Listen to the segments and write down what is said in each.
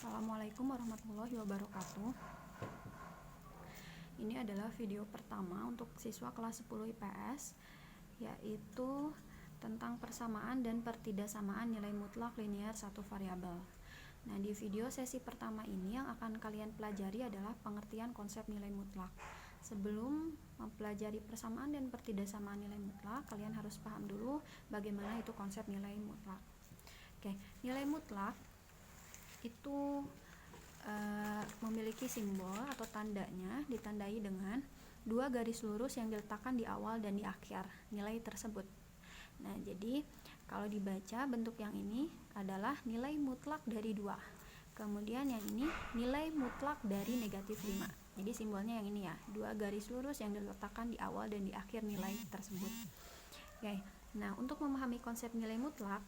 Assalamualaikum warahmatullahi wabarakatuh. Ini adalah video pertama untuk siswa kelas 10 IPS, yaitu tentang persamaan dan pertidaksamaan nilai mutlak linear satu variabel. Nah, di video sesi pertama ini yang akan kalian pelajari adalah pengertian konsep nilai mutlak. Sebelum mempelajari persamaan dan pertidaksamaan nilai mutlak, kalian harus paham dulu bagaimana itu konsep nilai mutlak. Oke, nilai mutlak itu memiliki simbol atau tandanya ditandai dengan dua garis lurus yang diletakkan di awal dan di akhir nilai tersebut. Nah, jadi kalau dibaca bentuk yang ini adalah nilai mutlak dari 2. Kemudian yang ini nilai mutlak dari negatif 5. Jadi simbolnya yang ini ya, dua garis lurus yang diletakkan di awal dan di akhir nilai tersebut. Oke. Nah, untuk memahami konsep nilai mutlak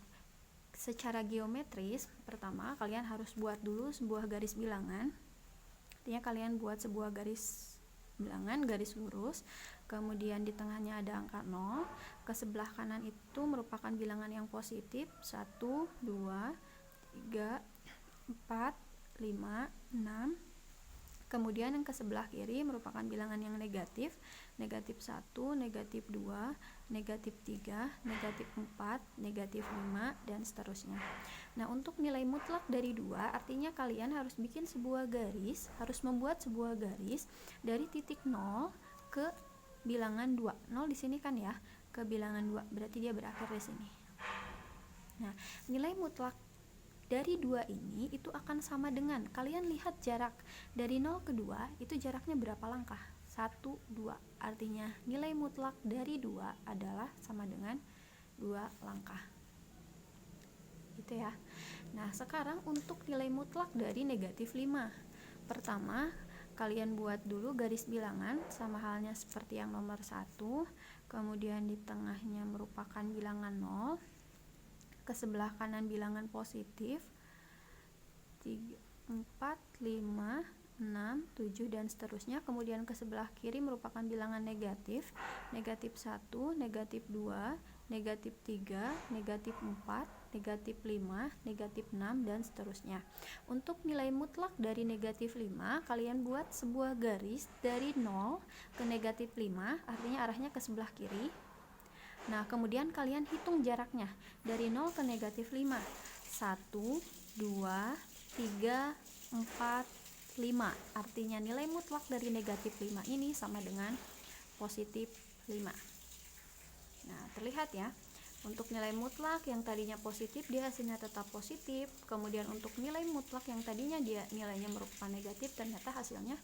secara geometris, pertama kalian harus buat dulu sebuah garis bilangan. Artinya kalian buat sebuah garis bilangan, garis lurus, kemudian di tengahnya ada angka 0, ke sebelah kanan itu merupakan bilangan yang positif 1, 2, 3, 4, 5, 6. Kemudian yang ke sebelah kiri merupakan bilangan yang negatif, negatif 1, negatif 2, negatif 3, negatif 4, negatif 5, dan seterusnya. Nah, untuk nilai mutlak dari 2, artinya kalian harus bikin sebuah garis, harus membuat sebuah garis dari titik 0 ke bilangan 2. 0 di sini kan ya, ke bilangan 2, berarti dia berakhir di sini. Nah, nilai mutlak dari 2 ini itu akan sama dengan, kalian lihat jarak dari 0 ke 2 itu jaraknya berapa langkah? 1, 2. Artinya nilai mutlak dari 2 adalah sama dengan 2 langkah. Gitu ya. Nah, sekarang untuk nilai mutlak dari negatif 5. Pertama, kalian buat dulu garis bilangan sama halnya seperti yang nomor 1. Kemudian di tengahnya merupakan bilangan 0. Ke sebelah kanan bilangan positif 3, 4, 5, 6, 7, dan seterusnya. Kemudian ke sebelah kiri merupakan bilangan negatif, negatif 1, negatif 2, negatif 3, negatif 4, negatif 5, negatif 6, dan seterusnya. Untuk nilai mutlak dari negatif 5, kalian buat sebuah garis dari 0 ke negatif 5, artinya arahnya ke sebelah kiri. Nah, kemudian kalian hitung jaraknya dari 0 ke negatif 5. 1, 2, 3, 4, 5. Artinya nilai mutlak dari negatif 5 ini sama dengan positif 5. Nah, terlihat ya. Untuk nilai mutlak yang tadinya positif, dia hasilnya tetap positif. Kemudian untuk nilai mutlak yang tadinya dia nilainya merupakan negatif, ternyata hasilnya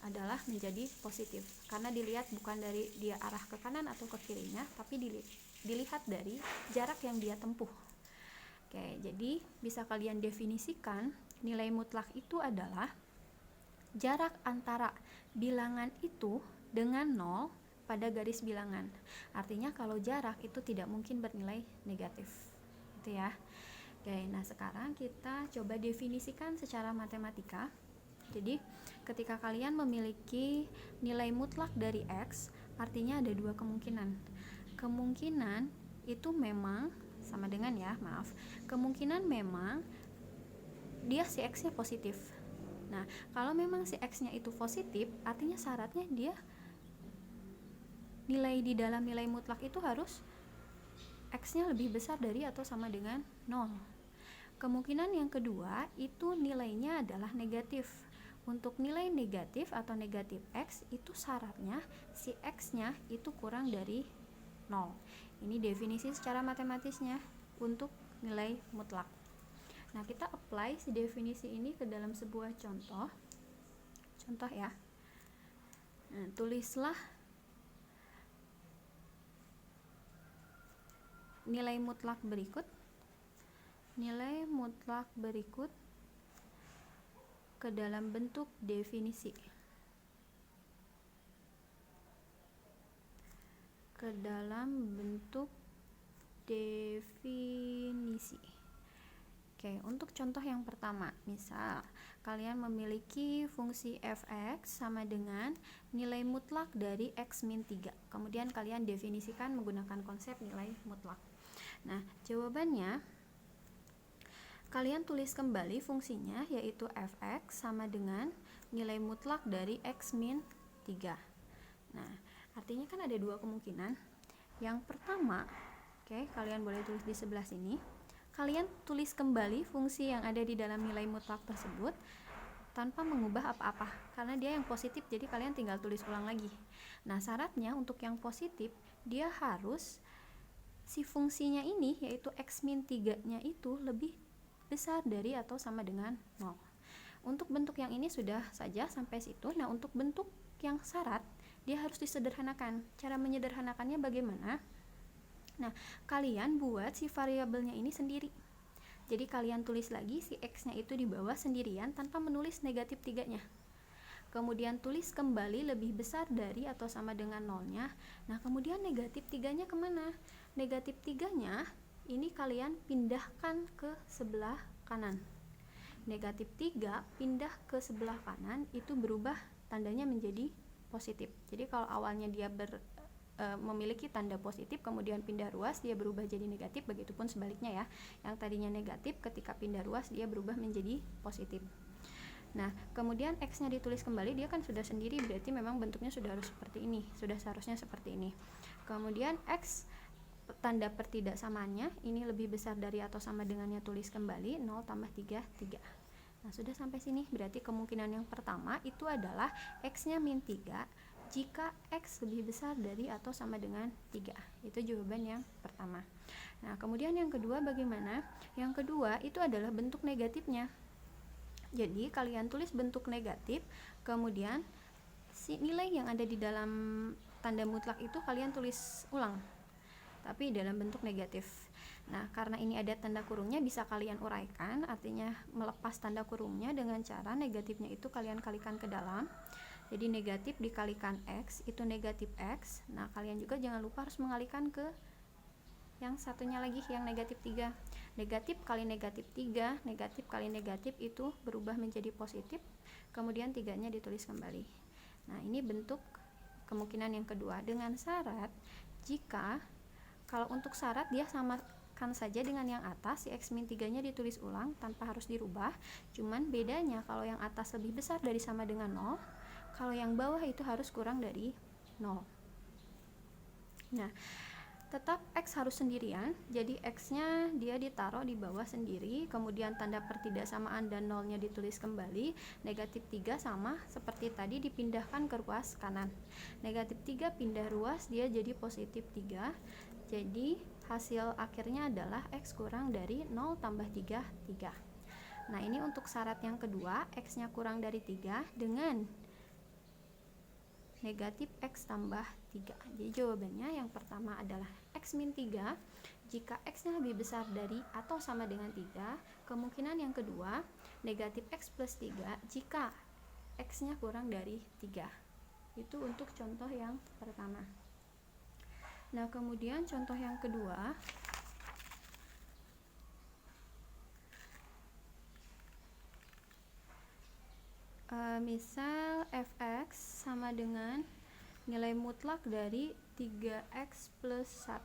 adalah menjadi positif, karena dilihat bukan dari dia arah ke kanan atau ke kirinya, tapi dilihat dari jarak yang dia tempuh. Oke, jadi bisa kalian definisikan nilai mutlak itu adalah jarak antara bilangan itu dengan 0 pada garis bilangan. Artinya kalau jarak itu tidak mungkin bernilai negatif. Gitu ya. Oke, nah sekarang kita coba definisikan secara matematika. Jadi, ketika kalian memiliki nilai mutlak dari X, artinya ada dua kemungkinan. Kemungkinan itu memang sama dengan ya, kemungkinan memang dia si X-nya positif. Nah, kalau memang si X-nya itu positif, artinya syaratnya dia nilai di dalam nilai mutlak itu harus X-nya lebih besar dari atau sama dengan 0. Kemungkinan yang kedua itu nilainya adalah negatif. Untuk nilai negatif atau negatif X itu syaratnya si X-nya itu kurang dari 0. Ini definisi secara matematisnya untuk nilai mutlak. Nah, kita apply si definisi ini ke dalam sebuah contoh ya. Nah, tulislah nilai mutlak berikut ke dalam bentuk definisi. Oke, untuk contoh yang pertama, misal kalian memiliki fungsi fx sama dengan nilai mutlak dari x min 3. Kemudian kalian definisikan menggunakan konsep nilai mutlak. Nah, jawabannya kalian tulis kembali fungsinya, yaitu fx sama dengan nilai mutlak dari x min 3. Nah, artinya kan ada dua kemungkinan. Yang pertama, kalian boleh tulis di sebelah sini. Kalian tulis kembali fungsi yang ada di dalam nilai mutlak tersebut tanpa mengubah apa-apa, karena dia yang positif, jadi kalian tinggal tulis ulang lagi. Nah, syaratnya untuk yang positif, dia harus si fungsinya ini, yaitu x min 3-nya itu lebih besar dari atau sama dengan 0. Untuk bentuk yang ini sudah saja sampai situ. Nah, untuk bentuk yang syarat, dia harus disederhanakan. Cara menyederhanakannya bagaimana? Nah, kalian buat si variabelnya ini sendiri. Jadi kalian tulis lagi si x-nya itu di bawah sendirian tanpa menulis negatif 3-nya. Kemudian tulis kembali lebih besar dari atau sama dengan 0-nya. Nah, kemudian negatif 3-nya kemana? Negatif 3-nya ini kalian pindahkan ke sebelah kanan. Negatif 3 pindah ke sebelah kanan, itu berubah tandanya menjadi positif. Jadi kalau awalnya dia memiliki tanda positif, kemudian pindah ruas, dia berubah jadi negatif. Begitupun sebaliknya ya, yang tadinya negatif ketika pindah ruas dia berubah menjadi positif. Nah, kemudian x-nya ditulis kembali, dia kan sudah sendiri, berarti memang bentuknya sudah harus seperti ini, sudah seharusnya seperti ini. Kemudian x, tanda pertidaksamaannya ini lebih besar dari atau sama dengannya, tulis kembali 0 tambah 3, 3. Nah, sudah sampai sini, berarti kemungkinan yang pertama itu adalah x-nya min 3 jika x lebih besar dari atau sama dengan 3. Itu jawaban yang pertama. Nah, kemudian yang kedua bagaimana? Yang kedua itu adalah bentuk negatifnya. Jadi kalian tulis bentuk negatif, kemudian si nilai yang ada di dalam tanda mutlak itu kalian tulis ulang, tapi dalam bentuk negatif. Nah, karena ini ada tanda kurungnya, bisa kalian uraikan, artinya melepas tanda kurungnya dengan cara negatifnya itu kalian kalikan ke dalam. Jadi negatif dikalikan x itu negatif x. Nah, kalian juga jangan lupa harus mengalikan ke yang satunya lagi, yang negatif 3. Negatif kali negatif 3, negatif kali negatif itu berubah menjadi positif, kemudian 3-nya ditulis kembali. Nah, ini bentuk kemungkinan yang kedua, dengan syarat jika kalau untuk syarat dia samakan saja dengan yang atas, si x min 3-nya ditulis ulang tanpa harus dirubah. Cuman bedanya kalau yang atas lebih besar dari sama dengan 0, kalau yang bawah itu harus kurang dari 0. Nah, tetap x harus sendirian, jadi x-nya dia ditaruh di bawah sendiri, kemudian tanda pertidaksamaan dan 0-nya ditulis kembali. Negatif 3 sama seperti tadi dipindahkan ke ruas kanan. Negatif 3 pindah ruas, dia jadi positif 3. Jadi hasil akhirnya adalah x kurang dari 0 tambah 3, 3. Nah, ini untuk syarat yang kedua, x-nya kurang dari 3 dengan negatif x tambah 3. Jadi jawabannya yang pertama adalah x min 3 jika x-nya lebih besar dari atau sama dengan 3. Kemungkinan yang kedua, negatif x plus 3 jika x-nya kurang dari 3. Itu untuk contoh yang pertama. Nah, kemudian contoh yang kedua, misal fx sama dengan nilai mutlak dari 3x plus 1.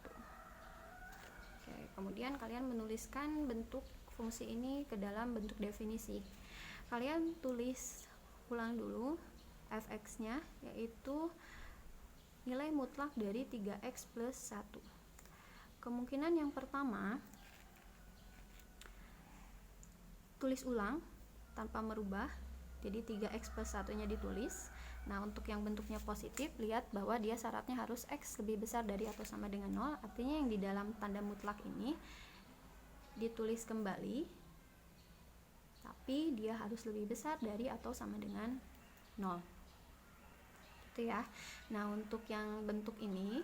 Oke, kemudian kalian menuliskan bentuk fungsi ini ke dalam bentuk definisi. Kalian tulis ulang dulu fx-nya, yaitu nilai mutlak dari 3x plus 1. Kemungkinan yang pertama, tulis ulang tanpa merubah, jadi 3x plus 1-nya ditulis. Nah, untuk yang bentuknya positif, lihat bahwa dia syaratnya harus x lebih besar dari atau sama dengan 0, artinya yang di dalam tanda mutlak ini ditulis kembali, tapi dia harus lebih besar dari atau sama dengan 0. Gitu ya. Nah, untuk yang bentuk ini,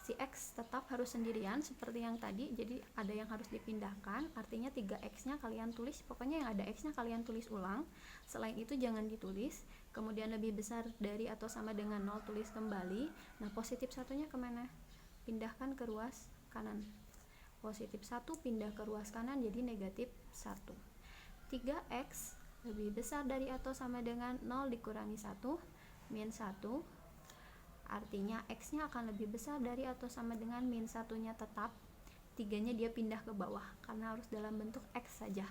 si x tetap harus sendirian seperti yang tadi, jadi ada yang harus dipindahkan, artinya 3x-nya kalian tulis, pokoknya yang ada x-nya kalian tulis ulang, selain itu jangan ditulis. Kemudian lebih besar dari atau sama dengan 0 tulis kembali. Nah, positif satunya kemana? Pindahkan ke ruas kanan. Positif 1 pindah ke ruas kanan jadi negatif 1. 3x lebih besar dari atau sama dengan 0 dikurangi 1, min 1. Artinya x-nya akan lebih besar dari atau sama dengan min 1-nya tetap, 3-nya dia pindah ke bawah karena harus dalam bentuk x saja.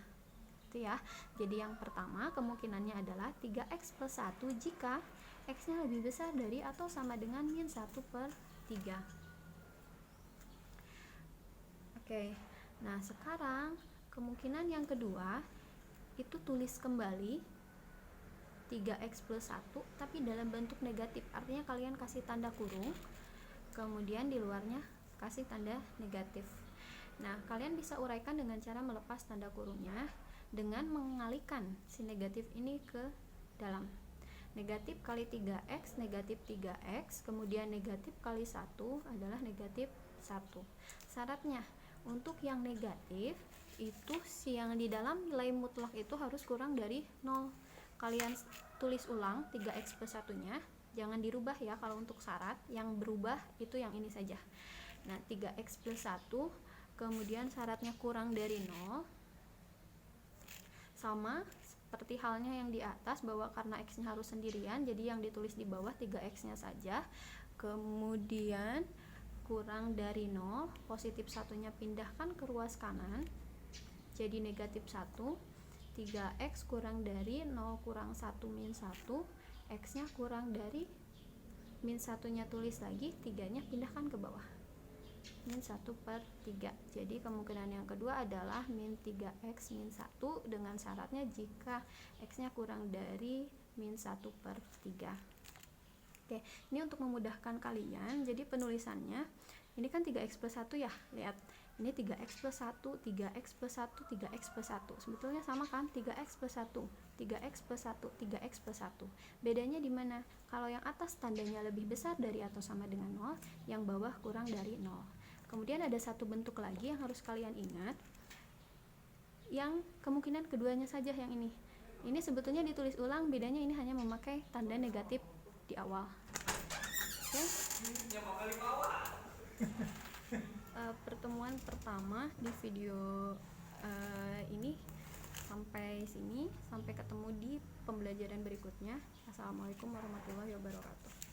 gitu ya. Jadi yang pertama kemungkinannya adalah 3x plus 1 jika x nya lebih besar dari atau sama dengan min 1 per 3. Oke, nah sekarang kemungkinan yang kedua itu tulis kembali 3x plus 1 tapi dalam bentuk negatif, artinya kalian kasih tanda kurung, kemudian di luarnya kasih tanda negatif. Nah, kalian bisa uraikan dengan cara melepas tanda kurungnya dengan mengalihkan si negatif ini ke dalam. Negatif kali 3x, negatif 3x, kemudian negatif kali 1 adalah negatif 1. Syaratnya, untuk yang negatif, itu si yang di dalam nilai mutlak itu harus kurang dari 0. Kalian tulis ulang 3x plus 1-nya, jangan dirubah ya kalau untuk syarat, yang berubah itu yang ini saja. Nah, 3x plus 1, kemudian syaratnya kurang dari 0, sama seperti halnya yang di atas, bahwa karena x-nya harus sendirian, jadi yang ditulis di bawah 3x-nya saja. Kemudian kurang dari 0, positif 1-nya pindahkan ke ruas kanan, jadi negatif 1. 3x kurang dari 0 kurang 1 min 1, x-nya kurang dari min 1-nya tulis lagi, 3-nya pindahkan ke bawah, min 1 per 3. Jadi kemungkinan yang kedua adalah min 3x min 1 dengan syaratnya jika x-nya kurang dari min 1 per 3. Oke, ini untuk memudahkan kalian, jadi penulisannya ini kan 3x plus 1 ya, lihat ini 3x plus 1, 3x plus 1, 3x plus 1, sebetulnya sama kan, 3x plus 1, 3x plus 1, 3x plus 1. Bedanya di mana? Kalau yang atas tandanya lebih besar dari atau sama dengan 0, yang bawah kurang dari 0. Kemudian ada satu bentuk lagi yang harus kalian ingat, yang kemungkinan keduanya saja yang ini. Ini sebetulnya ditulis ulang, bedanya ini hanya memakai tanda negatif di awal. Oke. Pertemuan pertama di video ini sampai sini, sampai ketemu di pembelajaran berikutnya. Assalamualaikum warahmatullahi wabarakatuh.